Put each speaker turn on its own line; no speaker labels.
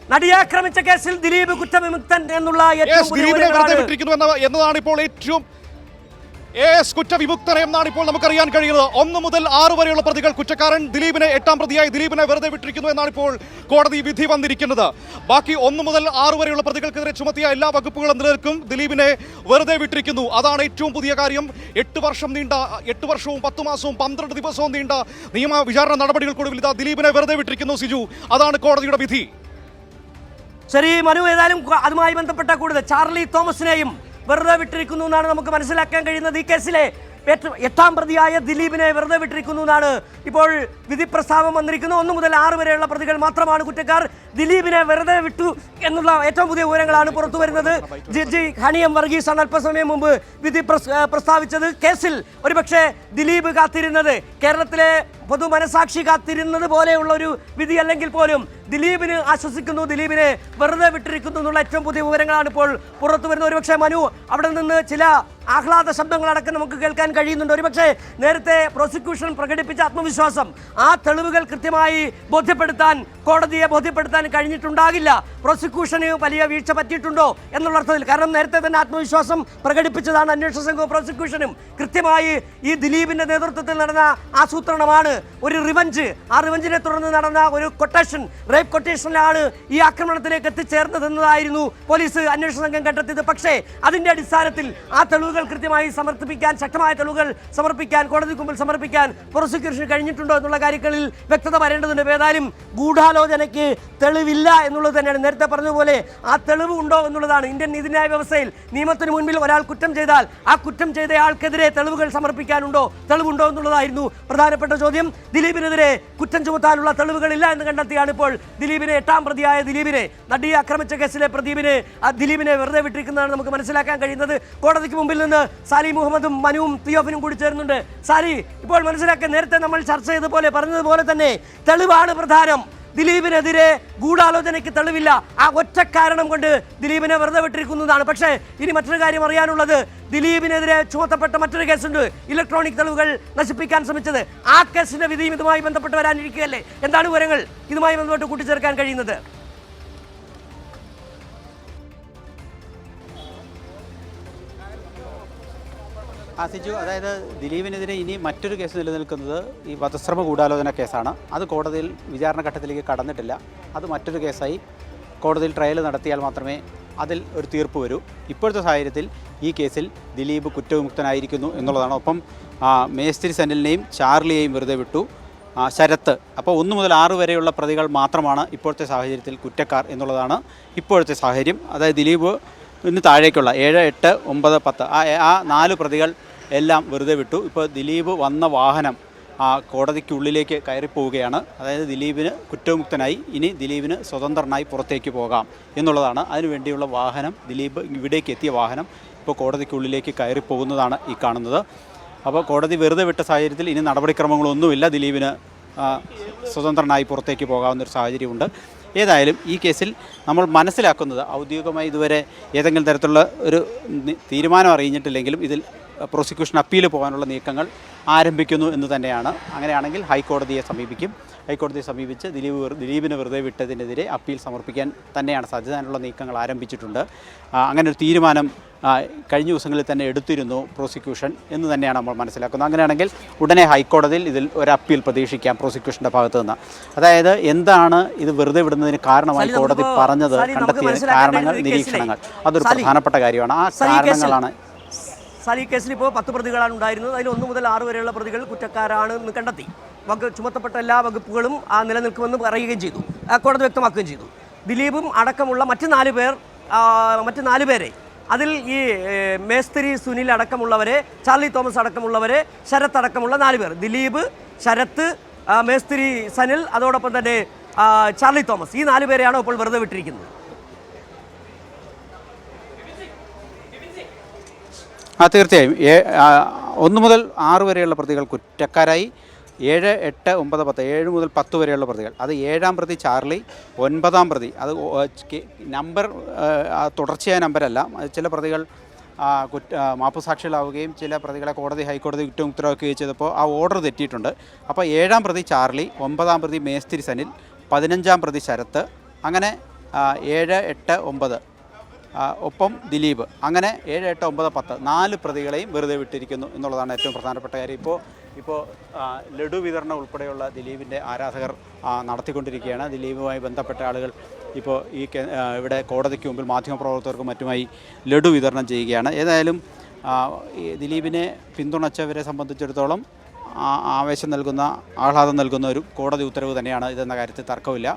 നടിയെ ആക്രമിച്ച കേസിൽ ദിലീപ് കുറ്റവിമുക്തൻ എന്നുള്ള
എന്നതാണ് ഇപ്പോൾ ഏറ്റവും കുറ്റവിമുക്തൻ എന്നാണ് ഇപ്പോൾ നമുക്കറിയാൻ കഴിയുന്നത്. 1 മുതൽ 6 വരെയുള്ള പ്രതികൾ കുറ്റക്കാരൻ ദിലീപിനെ 8ാം പ്രതിയായി ദിലീപിനെ വെറുതെ വിട്ടിരിക്കുന്നു എന്നാണ് ഇപ്പോൾ കോടതി വിധി വന്നിരിക്കുന്നത്. ബാക്കി 1 മുതൽ 6 വരെയുള്ള പ്രതികൾക്കെതിരെ ചുമത്തിയ എല്ലാ വകുപ്പുകളും നിലനിൽക്കും. ദിലീപിനെ വെറുതെ വിട്ടിരിക്കുന്നു. അതാണ് ഏറ്റവും പുതിയ കാര്യം. 8 വർഷവും 10 മാസവും 12 ദിവസവും നീണ്ട നിയമ വിചാരണ നടപടികൾക്കൊടുവിൽ ഇതാ ദിലീപിനെ വെറുതെ വിട്ടിരിക്കുന്നു. സിജു, അതാണ് കോടതിയുടെ വിധി.
ശരി മനു, ഏതായാലും അതുമായി ബന്ധപ്പെട്ട കൂടുതൽ ചാർലി തോമസിനെയും വെറുതെ വിട്ടിരിക്കുന്നു എന്നാണ് നമുക്ക് മനസ്സിലാക്കാൻ കഴിയുന്നത്. ഈ കേസിലെ 8ാം പ്രതിയായ ദിലീപിനെ വെറുതെ വിട്ടിരിക്കുന്നു എന്നാണ് ഇപ്പോൾ വിധി പ്രസ്താവം വന്നിരിക്കുന്നത്. 1 മുതൽ 6 വരെയുള്ള പ്രതികൾ മാത്രമാണ് കുറ്റക്കാർ. ദിലീപിനെ വെറുതെ വിട്ടു എന്നുള്ള ഏറ്റവും പുതിയ വിവരങ്ങളാണ് പുറത്തു വരുന്നത്. ജഡ്ജി ഹണിയം വർഗീസാണ് അല്പസമയം മുമ്പ് വിധി പ്രസ്താവിച്ചത്. കേസിൽ ഒരുപക്ഷെ ദിലീപ് കാത്തിരുന്നത്, കേരളത്തിലെ പൊതു മനസാക്ഷി കാത്തിരുന്നത് പോലെയുള്ള ഒരു വിധി അല്ലെങ്കിൽ പോലും ദിലീപിന് ആശ്വസിക്കുന്നു, ദിലീപിനെ വെറുതെ വിട്ടിരിക്കുന്നു എന്നുള്ള ഏറ്റവും പുതിയ വിവരങ്ങളാണ് ഇപ്പോൾ പുറത്തു വരുന്നത്. ഒരുപക്ഷെ മനു, അവിടെ നിന്ന് ചില ആഹ്ലാദ ശബ്ദങ്ങളടക്കം നമുക്ക് കേൾക്കാൻ കഴിയുന്നുണ്ട്. ഒരുപക്ഷെ നേരത്തെ പ്രോസിക്യൂഷൻ പ്രകടിപ്പിച്ച ആത്മവിശ്വാസം, ആ തെളിവുകൾ കൃത്യമായി കോടതിയെ ബോധ്യപ്പെടുത്താൻ കഴിഞ്ഞിട്ടുണ്ടാകില്ല. പ്രോസിക്യൂഷന് വലിയ വീഴ്ച പറ്റിയിട്ടുണ്ടോ എന്നുള്ള അർത്ഥത്തിൽ, കാരണം നേരത്തെ തന്നെ ആത്മവിശ്വാസം പ്രകടിപ്പിച്ചതാണ് അന്വേഷണ സംഘവും പ്രോസിക്യൂഷനും. കൃത്യമായി ഈ ദിലീപിന്റെ നേതൃത്വത്തിൽ നടന്ന ആസൂത്രണമാണ് ഒരു റിവഞ്ച്. ആ റിവഞ്ചിനെ തുടർന്ന് നടന്ന ഒരു റേപ്പ് കൊട്ടേഷനിലാണ് ഈ ആക്രമണത്തിലേക്ക് എത്തിച്ചേർന്നതെന്നതായിരുന്നു പോലീസ് അന്വേഷണ സംഘം കണ്ടെത്തിയത്. പക്ഷേ അതിന്റെ അടിസ്ഥാനത്തിൽ ആ തെളിവുകൾ കൃത്യമായി ശക്തമായ തെളിവുകൾ സമർപ്പിക്കാൻ, കോടതിക്ക് മുമ്പിൽ സമർപ്പിക്കാൻ പ്രോസിക്യൂഷന് കഴിഞ്ഞിട്ടുണ്ടോ എന്നുള്ള കാര്യങ്ങളിൽ വ്യക്തത വരേണ്ടതുണ്ട്. ഏതായാലും ഗൂഢാലോചനയ്ക്ക് തെളിവില്ല എന്നുള്ളത് തന്നെയാണ്. നേരത്തെ പറഞ്ഞതുപോലെ ആ തെളിവ് ഉണ്ടോ എന്നുള്ളതാണ് ഇന്ത്യൻ നീതിന്യായ വ്യവസ്ഥയിൽ. നിയമത്തിന് മുൻപിൽ ഒരാൾ കുറ്റം ചെയ്താൽ ആ കുറ്റം ചെയ്തയാൾക്കെതിരെ തെളിവുകൾ തെളിവുണ്ടോ എന്നുള്ളതായിരുന്നു പ്രധാനപ്പെട്ട ചോദ്യം. ദിലീപിനെതിരെ കുറ്റം ചുമത്താനുള്ള തെളിവുകളില്ല എന്ന് കണ്ടെത്തിയാണ് ഇപ്പോൾ ദിലീപിനെ 8ാം പ്രതിയായ നടിയെ ആക്രമിച്ച കേസിലെ ദിലീപിനെ വെറുതെ വിട്ടിരിക്കുന്നതാണ് നമുക്ക് മനസ്സിലാക്കാൻ കഴിയുന്നത്. കോടതിക്ക് മുമ്പിൽ നിന്ന് സാലി മുഹമ്മദും മനുവും തിയോഫിനും കൂടി ചേരുന്നുണ്ട്. സാലി, ഇപ്പോൾ മനസ്സിലാക്കാൻ നേരത്തെ നമ്മൾ ചർച്ച പറഞ്ഞതുപോലെ തന്നെ തെളിവാണ് പ്രധാനം. ദിലീപിനെതിരെ ഗൂഢാലോചനയ്ക്ക് തെളിവില്ല. ആ ഒറ്റ കാരണം കൊണ്ട് ദിലീപിനെ വെറുതെ വിട്ടിരിക്കുന്നതാണ്. പക്ഷേ ഇനി മറ്റൊരു കാര്യം അറിയാനുള്ളത്, ദിലീപിനെതിരെ ചുമത്തപ്പെട്ട മറ്റൊരു കേസുണ്ട്, ഇലക്ട്രോണിക് തെളിവുകൾ നശിപ്പിക്കാൻ ശ്രമിച്ചത്. ആ കേസിന്റെ വിധിയും ഇതുമായി ബന്ധപ്പെട്ട് വരാനിരിക്കുകയല്ലേ? എന്താണ് വിവരങ്ങൾ ഇതുമായി ബന്ധപ്പെട്ട് കൂട്ടിച്ചേർക്കാൻ കഴിയുന്നത്?
സിജു, അതായത് ദിലീപിനെതിരെ ഇനി മറ്റൊരു കേസ് നിലനിൽക്കുന്നത് ഈ വധശ്രമ ഗൂഢാലോചന കേസാണ്. അത് കോടതിയിൽ വിചാരണ ഘട്ടത്തിലേക്ക് കടന്നിട്ടില്ല. അത് മറ്റൊരു കേസായി കോടതിയിൽ ട്രയൽ നടത്തിയാൽ മാത്രമേ അതിൽ ഒരു തീർപ്പ് വരൂ. ഇപ്പോഴത്തെ സാഹചര്യത്തിൽ ഈ കേസിൽ ദിലീപ് കുറ്റവിമുക്തനായിരിക്കുന്നു എന്നുള്ളതാണ്. ഒപ്പം മേസ്തിരി സനിലിനെയും ചാർലിയെയും വെറുതെ വിട്ടു. ശരത്ത്, അപ്പോൾ 1 മുതൽ 6 വരെയുള്ള പ്രതികൾ മാത്രമാണ് ഇപ്പോഴത്തെ സാഹചര്യത്തിൽ കുറ്റക്കാർ എന്നുള്ളതാണ് ഇപ്പോഴത്തെ സാഹചര്യം. അതായത് ദിലീപ് ഇന്ന് താഴേക്കുള്ള 7, 8, 9, 10 ആ 4 പ്രതികൾ എല്ലാം വെറുതെ വിട്ടു. ഇപ്പോൾ ദിലീപ് വന്ന വാഹനം കോടതിക്കുള്ളിലേക്ക് കയറിപ്പോവുകയാണ്. അതായത് ദിലീപിന് കുറ്റവിമുക്തനായി, ഇനി ദിലീപിന് സ്വതന്ത്രനായി പുറത്തേക്ക് പോകാം എന്നുള്ളതാണ്. അതിനുവേണ്ടിയുള്ള വാഹനം, ദിലീപ് ഇവിടേക്ക് എത്തിയ വാഹനം ഇപ്പോൾ കോടതിക്കുള്ളിലേക്ക് കയറിപ്പോകുന്നതാണ് ഈ കാണുന്നത്. അപ്പോൾ കോടതി വെറുതെ വിട്ട സാഹചര്യത്തിൽ ഇനി നടപടിക്രമങ്ങളൊന്നുമില്ല, ദിലീപിന് സ്വതന്ത്രനായി പുറത്തേക്ക് പോകാവുന്നൊരു സാഹചര്യമുണ്ട്. ഏതായാലും ഈ കേസിൽ നമ്മൾ മനസ്സിലാക്കുന്നത്, ഔദ്യോഗികമായി ഇതുവരെ ഏതെങ്കിലും തരത്തിലുള്ള ഒരു തീരുമാനം അറിയിച്ചിട്ടില്ലെങ്കിലും ഇതിൽ പ്രോസിക്യൂഷൻ അപ്പീൽ പോകാനുള്ള നീക്കങ്ങൾ ആരംഭിക്കുന്നു എന്ന് തന്നെയാണ്. അങ്ങനെയാണെങ്കിൽ ഹൈക്കോടതിയെ സമീപിച്ച് ദിലീപിനെ വെറുതെ വിട്ടതിനെതിരെ അപ്പീൽ സമർപ്പിക്കാൻ തന്നെയാണ് സാധ്യത. അതിനുള്ള നീക്കങ്ങൾ ആരംഭിച്ചിട്ടുണ്ട്. അങ്ങനെ ഒരു തീരുമാനം കഴിഞ്ഞ ദിവസങ്ങളിൽ തന്നെ എടുത്തിരുന്നു പ്രോസിക്യൂഷൻ എന്ന് തന്നെയാണ് നമ്മൾ മനസ്സിലാക്കുന്നത്. അങ്ങനെയാണെങ്കിൽ ഉടനെ ഹൈക്കോടതിയിൽ ഇതിൽ ഒരു അപ്പീൽ പ്രതീക്ഷിക്കാം പ്രോസിക്യൂഷൻ്റെ ഭാഗത്തു നിന്ന്. അതായത് എന്താണ് ഇത് വെറുതെ വിടുന്നതിന് കാരണമായി കോടതി പറഞ്ഞത്, കണ്ടെത്തിയ കാരണങ്ങൾ, നിരീക്ഷണങ്ങൾ, അതൊരു പ്രധാനപ്പെട്ട കാര്യമാണ്. ആ കാരണങ്ങളാണ്
ഈ കേസിൽ ഇപ്പോൾ 10 പ്രതികളാണ് ഉണ്ടായിരുന്നത്. അതിൽ 1 മുതൽ 6 വരെയുള്ള പ്രതികൾ കുറ്റക്കാരാണ് എന്ന് കണ്ടെത്തി. ചുമത്തപ്പെട്ട എല്ലാ വകുപ്പുകളും നിലനിൽക്കുമെന്ന് പറയുകയും ചെയ്തു, കോടതി വ്യക്തമാക്കുകയും ചെയ്തു. ദിലീപും അടക്കമുള്ള മറ്റ് 4 പേരെ, അതിൽ ഈ മേസ്തിരി സുനിൽ അടക്കമുള്ളവരെ, ചാർലി തോമസ് അടക്കമുള്ളവരെ, ശരത്ത് അടക്കമുള്ള 4 പേർ, ദിലീപ്, ശരത്ത്, മേസ്തിരി സനിൽ, അതോടൊപ്പം തന്നെ ചാർലി തോമസ്, ഈ 4 പേരെയാണ് ഇപ്പോൾ വെറുതെ വിട്ടിരിക്കുന്നത്.
തീർച്ചയായും 1 മുതൽ 6 വരെയുള്ള പ്രതികൾ കുറ്റക്കാരായി. 7, 8, 9, 10, 7 മുതൽ 10 വരെയുള്ള പ്രതികൾ, അത് 7ാം പ്രതി ചാർലി, 9ാം പ്രതി, അത് നമ്പർ തുടർച്ചയായ നമ്പരല്ല. ചില പ്രതികൾ മാപ്പുസാക്ഷികളാവുകയും ചില പ്രതികളെ ഹൈക്കോടതി കുറ്റമുക്തരാക്കുകയും ചെയ്തപ്പോൾ ആ ഓർഡർ തെറ്റിയിട്ടുണ്ട്. അപ്പോൾ 7ാം പ്രതി ചാർലി, 9ാം പ്രതി മേസ്തിരി സനിൽ, 15ാം പ്രതി ശരത്ത്, അങ്ങനെ 7, 8, 9 ഒപ്പം ദിലീപ്, അങ്ങനെ 7, 8, 9, 10 4 പ്രതികളെയും വെറുതെ വിട്ടിരിക്കുന്നു എന്നുള്ളതാണ് ഏറ്റവും പ്രധാനപ്പെട്ട കാര്യം. ഇപ്പോൾ ലഡു വിതരണം ഉൾപ്പെടെയുള്ള ദിലീപിൻ്റെ ആരാധകർ നടത്തിക്കൊണ്ടിരിക്കുകയാണ്. ദിലീപുമായി ബന്ധപ്പെട്ട ആളുകൾ ഇപ്പോൾ ഇവിടെ കോടതിക്ക് മുമ്പിൽ മാധ്യമപ്രവർത്തകർക്കും മറ്റുമായി ലഡു വിതരണം ചെയ്യുകയാണ്. ഏതായാലും ഈ ദിലീപിനെ പിന്തുണച്ചവരെ സംബന്ധിച്ചിടത്തോളം ആവേശം നൽകുന്ന, ആഹ്ലാദം നൽകുന്ന ഒരു കോടതി ഉത്തരവ് തന്നെയാണ് ഇതെന്ന കാര്യത്തിൽ തർക്കമില്ല.